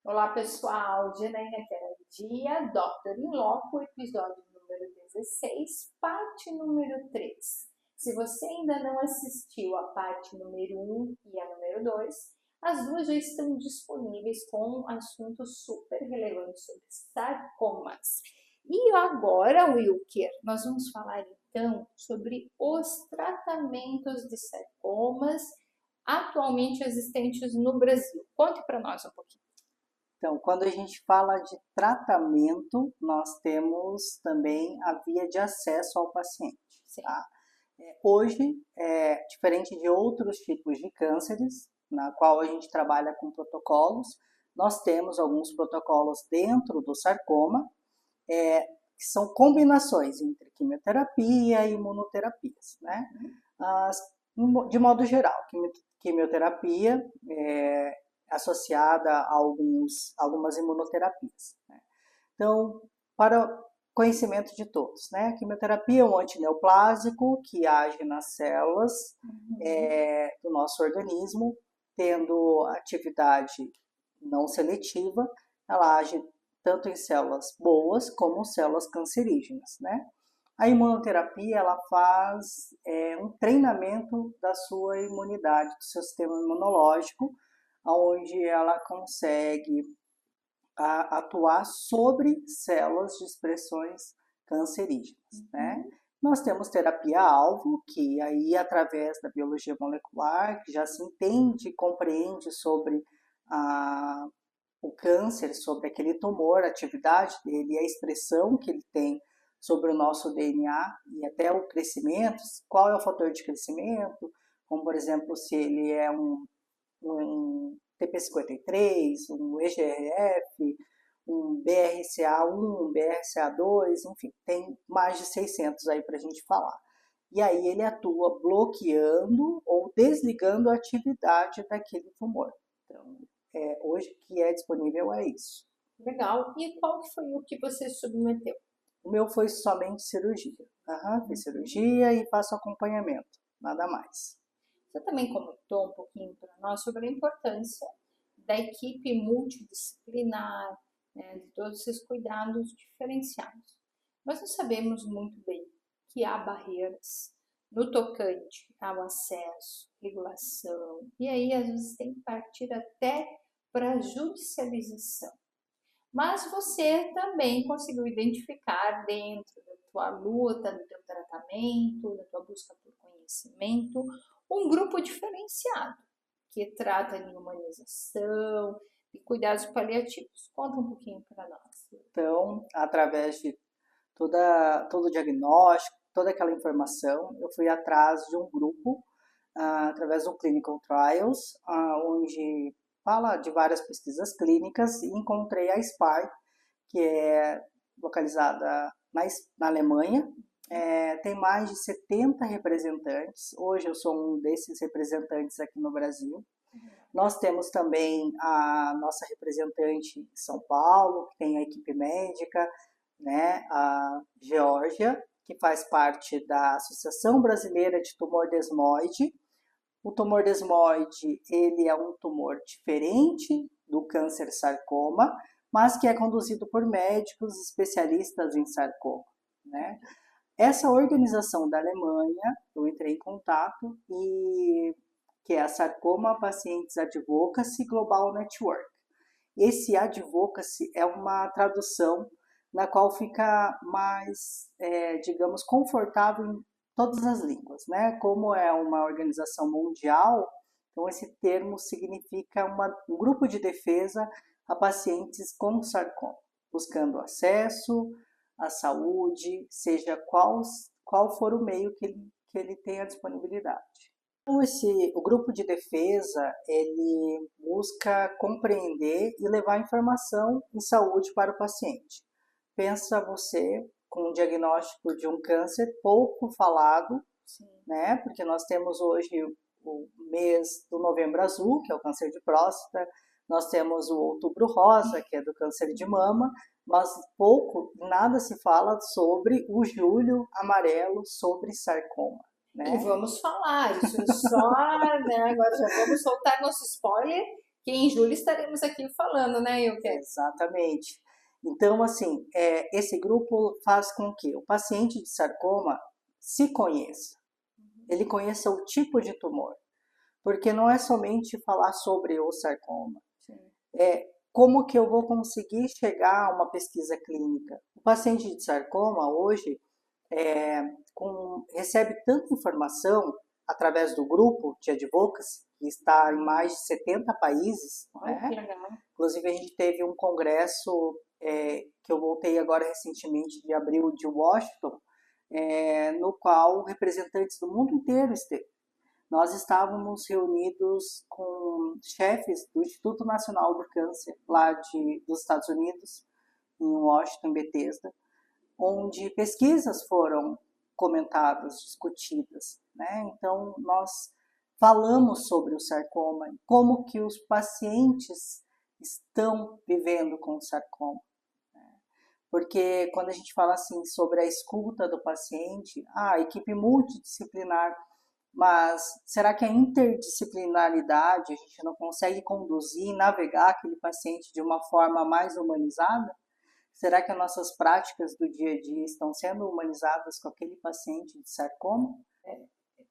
Olá pessoal, Janaína Dia, Dr. Inloco, episódio número 16, parte número 3. Se você ainda não assistiu a parte número 1 e a número 2, as duas já estão disponíveis com assuntos super relevantes sobre sarcomas. E agora, Wilker, nós vamos falar então sobre os tratamentos de sarcomas atualmente existentes no Brasil. Conte para nós um pouquinho. Então, quando a gente fala de tratamento, nós temos também a via de acesso ao paciente. Tá? Hoje, diferente de outros tipos de cânceres, na qual a gente trabalha com protocolos, nós temos alguns protocolos dentro do sarcoma, que são combinações entre quimioterapia e imunoterapias. Né? De modo geral, quimioterapia associada a algumas imunoterapias. Né? Então, para conhecimento de todos, né? A quimioterapia é um antineoplásico que age nas células do nosso organismo, tendo atividade não seletiva, ela age tanto em células boas como células cancerígenas, né? A imunoterapia, ela faz um treinamento da sua imunidade, do seu sistema imunológico, onde ela consegue atuar sobre células de expressões cancerígenas, né? Nós temos terapia-alvo, que aí através da biologia molecular, que já se entende, compreende sobre o câncer, sobre aquele tumor, a atividade dele e a expressão que ele tem sobre o nosso DNA e até o crescimento, qual é o fator de crescimento, como por exemplo, se ele é um TP53, um EGRF, um BRCA1, um BRCA2, enfim, tem mais de 600 aí para a gente falar. E aí ele atua bloqueando ou desligando a atividade daquele tumor. Então, hoje o que é disponível é isso. Legal. E qual foi o que você submeteu? O meu foi somente cirurgia. Fiz cirurgia e faço acompanhamento, nada mais. Você também comentou um pouquinho para nós sobre a importância da equipe multidisciplinar, né, de todos esses cuidados diferenciados. Nós não sabemos muito bem que há barreiras no tocante ao acesso, regulação, e aí às vezes tem que partir até para a judicialização. Mas você também conseguiu identificar dentro da tua luta, do teu tratamento, da tua busca por conhecimento, um grupo diferenciado, que trata de humanização e cuidados paliativos. Conta um pouquinho para nós. Então, através de todo o diagnóstico, toda aquela informação, eu fui atrás de um grupo, através do Clinical Trials, onde fala de várias pesquisas clínicas, e encontrei a SPAR, que é localizada na Alemanha. Tem mais de 70 representantes. Hoje eu sou um desses representantes aqui no Brasil. Nós temos também a nossa representante em São Paulo, que tem a equipe médica, né, a Geórgia, que faz parte da Associação Brasileira de Tumor Desmoide. O tumor desmoide, ele é um tumor diferente do câncer sarcoma, mas que é conduzido por médicos especialistas em sarcoma, né? Essa organização da Alemanha, eu entrei em contato, que é a Sarcoma Pacientes Advocacy Global Network. Esse advocacy é uma tradução na qual fica mais, digamos, confortável em todas as línguas, né? Como é uma organização mundial, então esse termo significa um grupo de defesa a pacientes com sarcoma, buscando acesso à saúde, seja qual for o meio que ele tenha disponibilidade. Então, o grupo de defesa, ele busca compreender e levar informação em saúde para o paciente. Pensa você com o diagnóstico de um câncer pouco falado, né? Porque nós temos hoje o mês do Novembro Azul, que é o câncer de próstata, nós temos o Outubro Rosa, que é do câncer de mama, mas nada se fala sobre o Julho Amarelo, sobre sarcoma. Né? E vamos falar, isso só, né, agora já vamos soltar nosso spoiler, que em julho estaremos aqui falando, né, Ilker? Exatamente. Então, assim, esse grupo faz com que o paciente de sarcoma se conheça, ele conheça o tipo de tumor, porque não é somente falar sobre o sarcoma, é como que eu vou conseguir chegar a uma pesquisa clínica. O paciente de sarcoma hoje recebe tanta informação através do grupo de advocacy, que está em mais de 70 países, Olha que legal. Inclusive a gente teve um congresso que eu voltei agora recentemente, de abril, de Washington, no qual representantes do mundo inteiro esteve. Nós estávamos reunidos com chefes do Instituto Nacional do Câncer, lá dos Estados Unidos, em Washington, Bethesda, onde pesquisas foram comentadas, discutidas, né? Então, nós falamos sobre o sarcoma, como que os pacientes estão vivendo com o sarcoma. Porque quando a gente fala assim sobre a escuta do paciente, a equipe multidisciplinar, mas será que a interdisciplinaridade a gente não consegue conduzir e navegar aquele paciente de uma forma mais humanizada? Será que as nossas práticas do dia a dia estão sendo humanizadas com aquele paciente de sarcoma?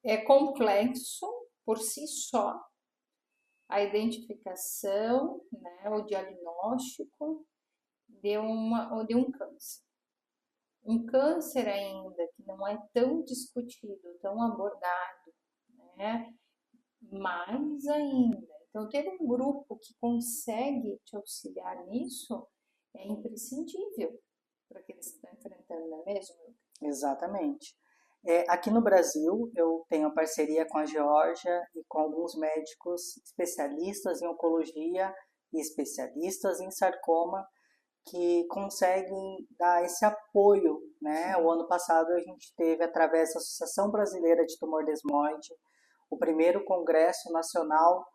É complexo por si só a identificação, né, o diagnóstico de um câncer. Um câncer ainda que não é tão discutido, tão abordado, né? Mais ainda. Então, ter um grupo que consegue te auxiliar nisso é imprescindível para que eles estão enfrentando, não é mesmo? Exatamente. Aqui no Brasil, eu tenho parceria com a Geórgia e com alguns médicos especialistas em oncologia e especialistas em sarcoma, que conseguem dar esse apoio, né? O ano passado a gente teve, através da Associação Brasileira de Tumor Desmoide, o primeiro Congresso Nacional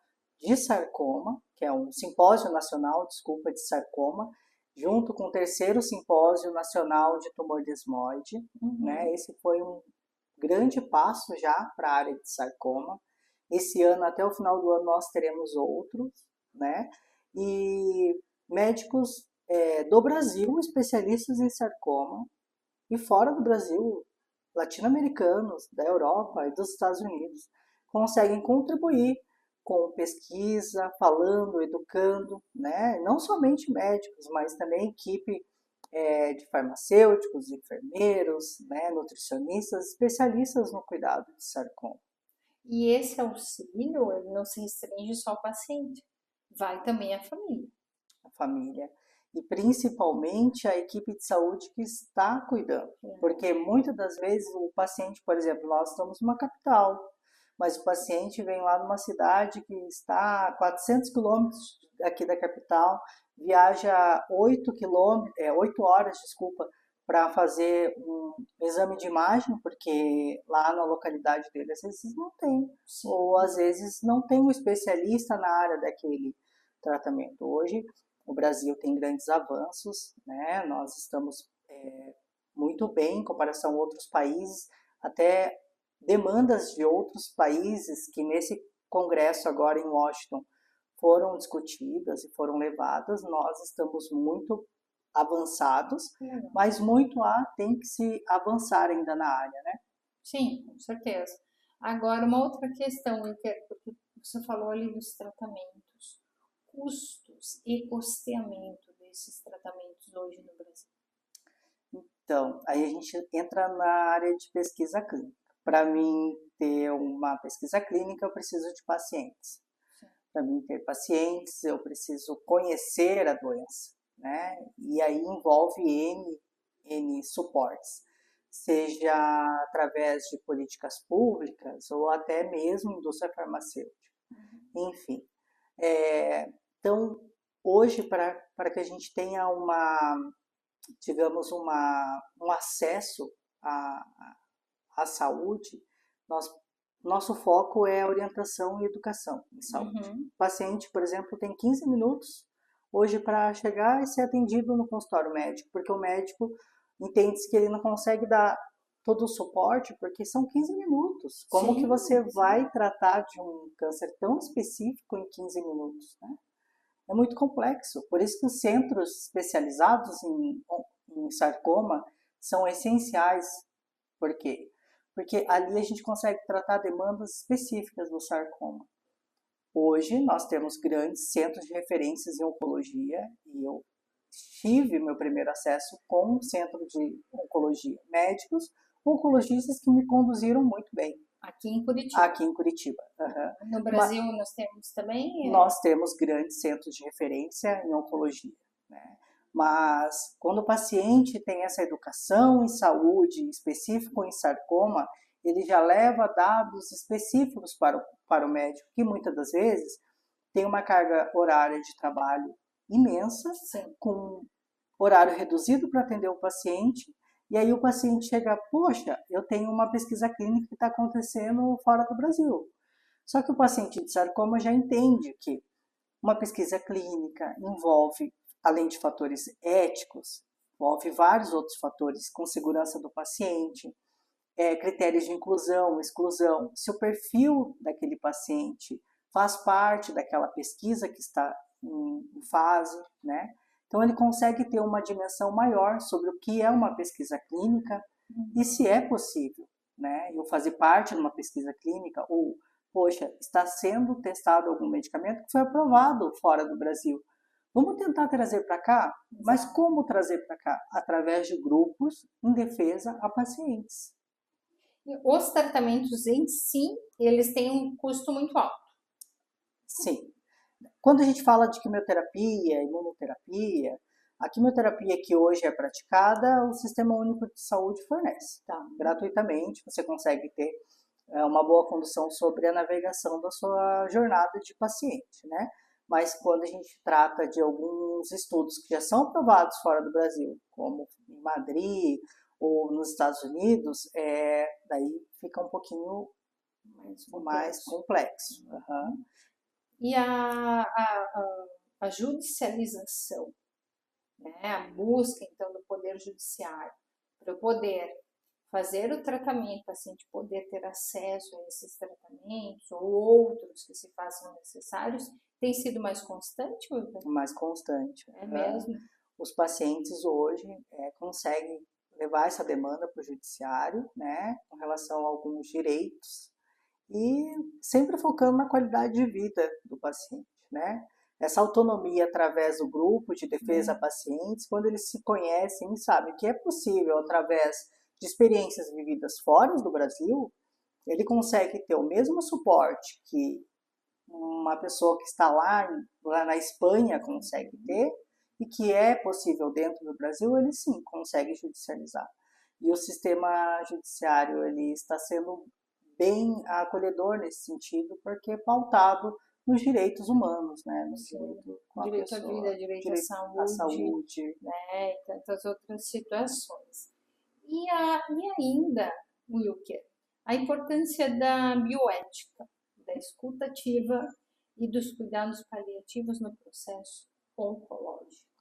de Sarcoma, que é um simpósio nacional, de sarcoma, junto com o terceiro Simpósio Nacional de Tumor Desmoide, né? Esse foi um grande passo já para a área de sarcoma. Esse ano, até o final do ano, nós teremos outros, né? E médicos do Brasil, especialistas em sarcoma, e fora do Brasil, latino-americanos, da Europa e dos Estados Unidos, conseguem contribuir com pesquisa, falando, educando, né? Não somente médicos, mas também equipe de farmacêuticos, enfermeiros, né? Nutricionistas, especialistas no cuidado de sarcoma. E esse auxílio, ele não se restringe só ao paciente, vai também à família. A família. E principalmente a equipe de saúde que está cuidando. Porque muitas das vezes o paciente, por exemplo, nós estamos numa capital, mas o paciente vem lá numa cidade que está a 400 quilômetros aqui da capital, viaja 8 horas, para fazer um exame de imagem, porque lá na localidade dele às vezes não tem, ou às vezes não tem um especialista na área daquele tratamento. Hoje o Brasil tem grandes avanços, né? Nós estamos muito bem em comparação a outros países, até demandas de outros países que nesse congresso agora em Washington foram discutidas e foram levadas. Nós estamos muito avançados, mas muito tem que se avançar ainda na área, né? Sim, com certeza. Agora, uma outra questão, porque você falou ali dos tratamentos, custos e custeamento desses tratamentos hoje no Brasil. Então, aí a gente entra na área de pesquisa clínica. Para mim ter uma pesquisa clínica, eu preciso de pacientes. Para mim ter pacientes, eu preciso conhecer a doença, né? E aí envolve N suportes, seja através de políticas públicas ou até mesmo indústria farmacêutica. Enfim, então hoje para que a gente tenha digamos, um acesso à saúde, nosso foco é orientação e educação em saúde. O paciente, por exemplo, tem 15 minutos hoje para chegar e ser atendido no consultório médico, porque o médico entende que ele não consegue dar todo o suporte, porque são 15 minutos. Como que você vai tratar de um câncer tão específico em 15 minutos, né? é muito complexo. Por isso que os centros especializados em sarcoma são essenciais. Por quê? Porque ali a gente consegue tratar demandas específicas do sarcoma. Hoje nós temos grandes centros de referências em oncologia e eu tive meu primeiro acesso com um centro de oncologia, médicos, oncologistas que me conduziram muito bem. Aqui em Curitiba. Aqui em Curitiba. Uhum. No Brasil nós temos também? Nós temos grandes centros de referência em oncologia, né? Mas quando o paciente tem essa educação em saúde, específico em sarcoma, ele já leva dados específicos para o médico, que muitas das vezes tem uma carga horária de trabalho imensa, Sim. com horário reduzido para atender o paciente, e aí o paciente chega, poxa, eu tenho uma pesquisa clínica que está acontecendo fora do Brasil. Só que o paciente de sarcoma já entende que uma pesquisa clínica envolve, além de fatores éticos, envolve vários outros fatores, com segurança do paciente, critérios de inclusão, exclusão, se o perfil daquele paciente faz parte daquela pesquisa que está em fase, né? Então ele consegue ter uma dimensão maior sobre o que é uma pesquisa clínica e se é possível, né? Eu fazer parte de uma pesquisa clínica ou, poxa, está sendo testado algum medicamento que foi aprovado fora do Brasil. Vamos tentar trazer para cá? Mas como trazer para cá? Através de grupos em defesa a pacientes. Os tratamentos em si, eles têm um custo muito alto. Sim. Quando a gente fala de quimioterapia, imunoterapia, a quimioterapia que hoje é praticada, o Sistema Único de Saúde fornece, tá? Gratuitamente, você consegue ter uma boa condução sobre a navegação da sua jornada de paciente, né? Mas quando a gente trata de alguns estudos que já são aprovados fora do Brasil, como em Madrid ou nos Estados Unidos, daí fica um pouquinho mais complexo. Uhum. E a judicialização, né? A busca, então, do Poder Judiciário para poder fazer o tratamento, o paciente poder ter acesso a esses tratamentos ou outros que se façam necessários, tem sido mais constante, Wilber? Mais constante. É mesmo? Os pacientes hoje conseguem levar essa demanda para o judiciário, né, com relação a alguns direitos e sempre focando na qualidade de vida do paciente, né? Essa autonomia através do grupo de defesa a pacientes, quando eles se conhecem e sabem que é possível, através de experiências vividas fora do Brasil, ele consegue ter o mesmo suporte que uma pessoa que está lá na Espanha consegue ter, e que é possível dentro do Brasil, ele sim consegue judicializar. E o sistema judiciário ele está sendo bem acolhedor nesse sentido, porque é pautado nos direitos humanos, né? No direito à vida, direito à saúde, né? E tantas outras situações. E ainda, Wilker, a importância da bioética, da escuta ativa e dos cuidados paliativos no processo oncológico.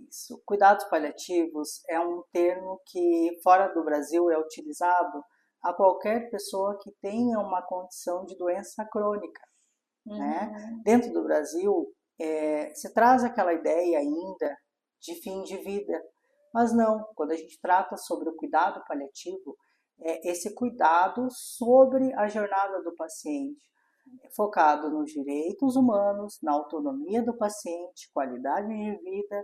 Isso. Cuidados paliativos é um termo que fora do Brasil é utilizado a qualquer pessoa que tenha uma condição de doença crônica. Né? Dentro do Brasil, se traz aquela ideia ainda de fim de vida, mas não, quando a gente trata sobre o cuidado paliativo, esse cuidado sobre a jornada do paciente, focado nos direitos humanos, na autonomia do paciente, qualidade de vida,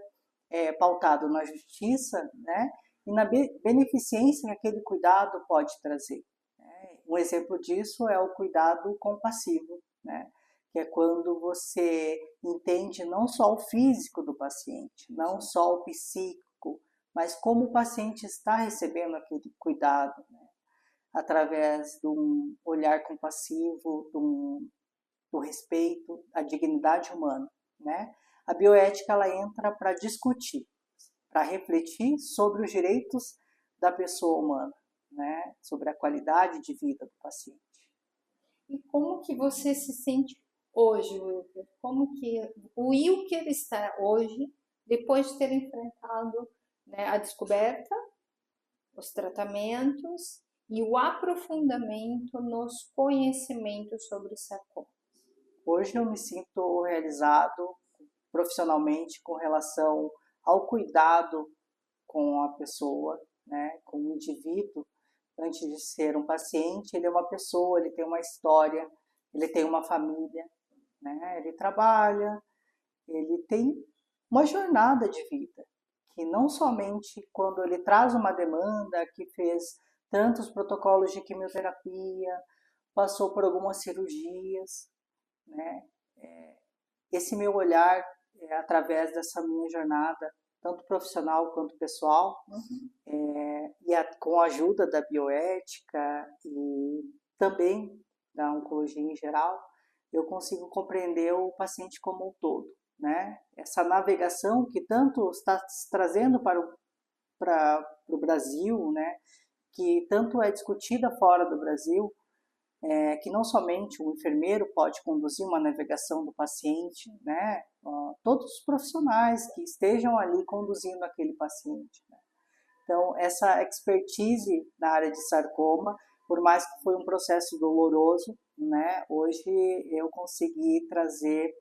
pautado na justiça, né? E na beneficência que aquele cuidado pode trazer. Né? Um exemplo disso é o cuidado compassivo, né? Que é quando você entende não só o físico do paciente, não só o psíquico, mas como o paciente está recebendo aquele cuidado, né? Através de um olhar compassivo, do respeito à dignidade humana, né? A bioética ela entra para discutir, para refletir sobre os direitos da pessoa humana, né? Sobre a qualidade de vida do paciente. E como que você se sente hoje, Wilker? Como que o Wilker está hoje, depois de ter enfrentado, né, a descoberta, os tratamentos e o aprofundamento nos conhecimentos sobre sarcoma? Hoje eu me sinto realizado profissionalmente com relação ao cuidado com a pessoa, né, com o indivíduo. Antes de ser um paciente, ele é uma pessoa, ele tem uma história, ele tem uma família, né, ele trabalha, ele tem uma jornada de vida, que não somente quando ele traz uma demanda, que fez tantos protocolos de quimioterapia, passou por algumas cirurgias, né? Esse meu olhar, através dessa minha jornada, tanto profissional quanto pessoal, com a ajuda da bioética e também da oncologia em geral, eu consigo compreender o paciente como um todo, né? Essa navegação que tanto está trazendo para o Brasil, né? Que tanto é discutida fora do Brasil, que não somente o enfermeiro pode conduzir uma navegação do paciente, né? Todos os profissionais que estejam ali conduzindo aquele paciente, né? Então, essa expertise na área de sarcoma, por mais que foi um processo doloroso, né? Hoje eu consegui trazer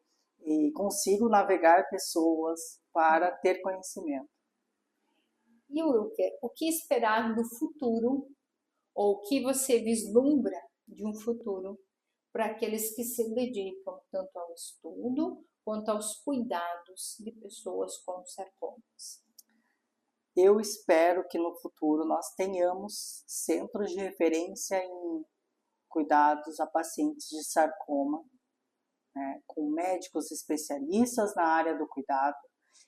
e consigo navegar pessoas para ter conhecimento. E Wilker, o que esperar do futuro, ou o que você vislumbra de um futuro para aqueles que se dedicam tanto ao estudo quanto aos cuidados de pessoas com sarcomas? Eu espero que no futuro nós tenhamos centros de referência em cuidados a pacientes de sarcoma, né, com médicos especialistas na área do cuidado,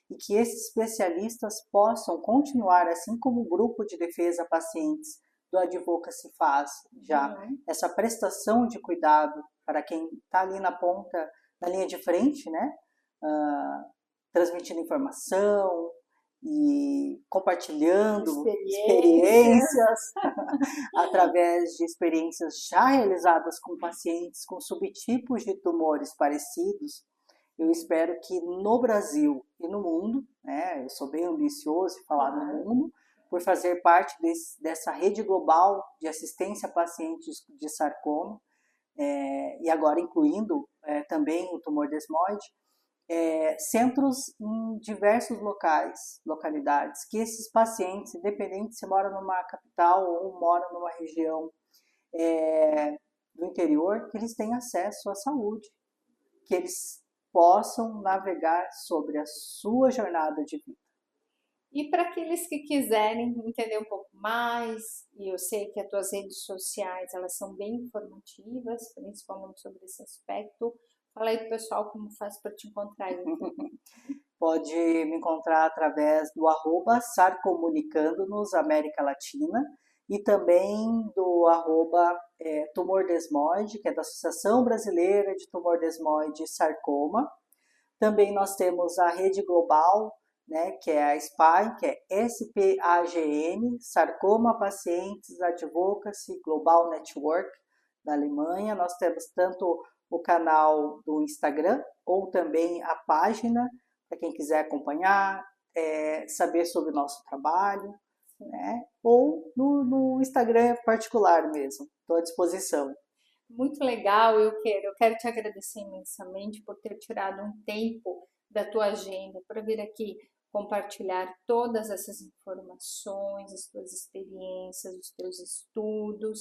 e que esses especialistas possam continuar, assim como o grupo de defesa a pacientes do Advocacy faz já, essa prestação de cuidado para quem está ali na ponta, na linha de frente, né, transmitindo informação e compartilhando experiências através de experiências já realizadas com pacientes com subtipos de tumores parecidos. Eu espero que no Brasil e no mundo, né, eu sou bem ambicioso em falar no mundo, por fazer parte dessa rede global de assistência a pacientes de sarcoma, e agora incluindo também o tumor desmoide, centros em diversos localidades, que esses pacientes, independente se moram numa capital ou moram numa região do interior, que eles tenham acesso à saúde, que eles possam navegar sobre a sua jornada de vida. E para aqueles que quiserem entender um pouco mais, e eu sei que as tuas redes sociais elas são bem informativas, principalmente sobre esse aspecto, fala aí pro pessoal como faz para te encontrar aí. Pode me encontrar através do @sarcomunicando-nos América Latina e também do @tumor desmoide, que é da Associação Brasileira de Tumor Desmoide e Sarcoma. Também nós temos a rede global, né, que é a SPAGN, que é SPAGN, Sarcoma Pacientes Advocacy Global Network, da Alemanha. Nós temos tanto o canal do Instagram, ou também a página, para quem quiser acompanhar, saber sobre o nosso trabalho, né? Ou no Instagram particular mesmo, estou à disposição. Muito legal, eu quero te agradecer imensamente por ter tirado um tempo da tua agenda para vir aqui compartilhar todas essas informações, as tuas experiências, os teus estudos.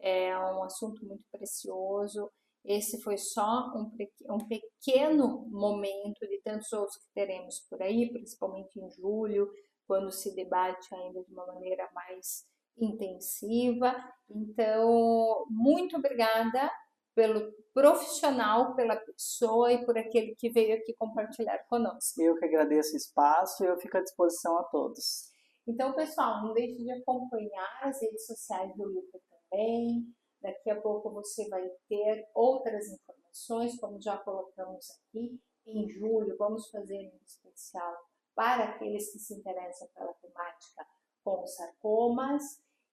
É um assunto muito precioso. Esse foi só um pequeno momento de tantos outros que teremos por aí, principalmente em julho, quando se debate ainda de uma maneira mais intensiva. Então, muito obrigada pelo profissional, pela pessoa e por aquele que veio aqui compartilhar conosco. Eu que agradeço o espaço e eu fico à disposição a todos. Então, pessoal, não deixe de acompanhar as redes sociais do Wilker também. Daqui a pouco você vai ter outras informações, como já colocamos aqui. Em julho, vamos fazer um especial para aqueles que se interessam pela temática com sarcomas.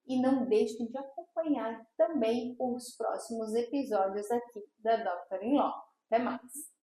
E não deixem de acompanhar também os próximos episódios aqui da Dr. In Law. Até mais!